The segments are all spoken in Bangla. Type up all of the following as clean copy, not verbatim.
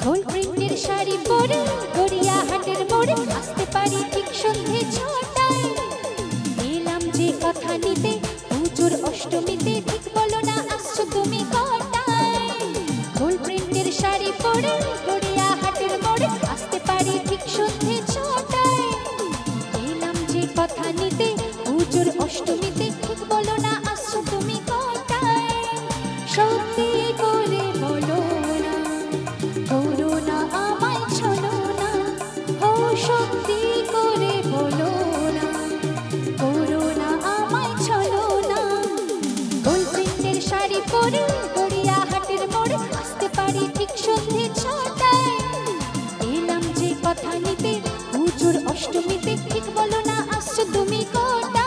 গোল প্রিন্টের শাড়ি পরে গড়িয়াহাটের মোড়ে আসতে পারি ঠিক সন্ধে 6টায়। এলাম যে কথা নিতে পুজোর অষ্টমীতে, ঠিক বলো না আসছো তুমি কটায়? গোল প্রিন্টের শাড়ি পরে গড়িয়াহাটের মোড়ে আসতে পারি ঠিক সন্ধে 6টায়। এলাম যে কথা নিতে পুজোর অষ্টমীতে, ঠিক বলো না আসছো তুমি কটায়? সত্যি করে বলো না, করো না আমায় ছলো না। ও সত্যি করে বলো না, করো না আমায় ছলো না। গোল প্রিন্টের শাড়ি পরে গড়িয়াহাটের মোড়ে আসতে পারি ঠিক সন্ধে 6টায়। এলাম যে কথা নিতে পুজোর অষ্টমীতে, ঠিক বলো না আসছো তুমি কটায়?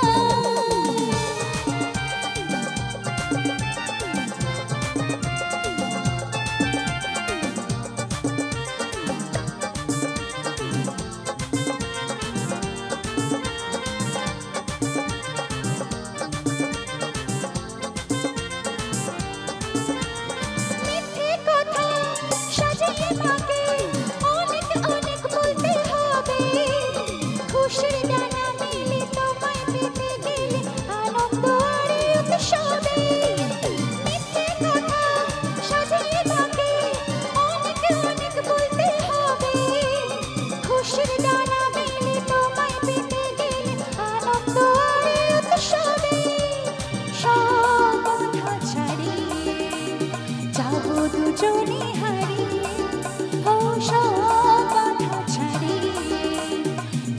দুজনে হারিয়ে, ও সব বাধা ছাড়িয়ে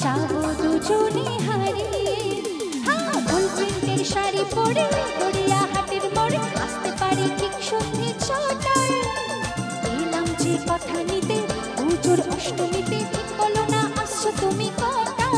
যাবো দুজনে হারিয়ে। হ্যাঁ, গোল প্রিন্টের শাড়ি পরে গড়িয়াহাটের মোড়ে আসতে পারি ঠিক সন্ধে 6টায়। এলাম যে কথা নিতে পুজোর অষ্টমীতে, ঠিক বলো না আসছো তুমি কটায়?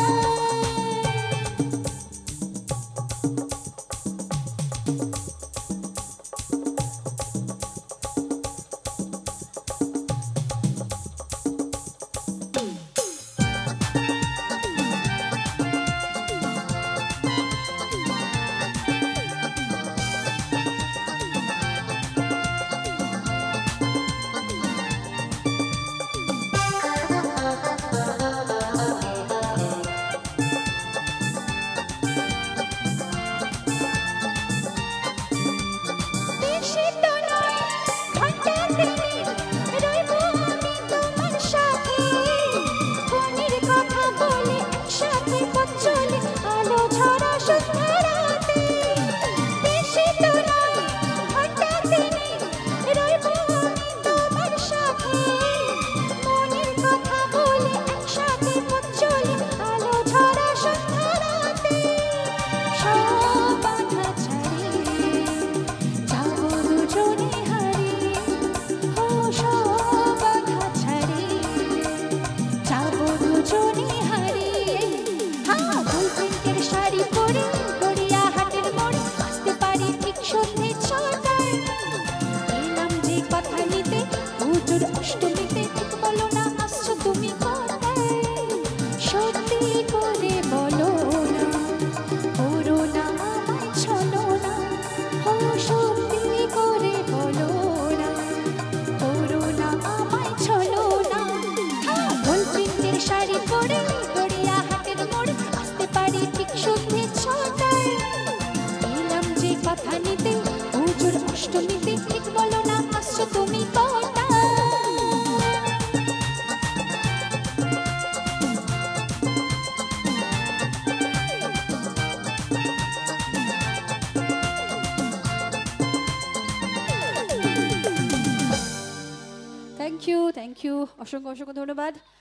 অষ্টমীতে, ঠিক বলো না আসছো তুমি কটায়? সত্যি করে বলো না, করো না আমায় ছলো না। ও সত্যি করে বলো না, করো না আমায় ছলো না। গোল প্রিন্টের শাড়ি পরে গড়িয়াহাটের মোড়ে আসতে পারি ঠিক সন্ধে 6টায়। এলাম যে কথা নিতে পুজোর অষ্টমীতে, ঠিক বলো না আসছো তুমি কটায়? থ্যাংক ইউ, অসংখ্য অসংখ্য ধন্যবাদ।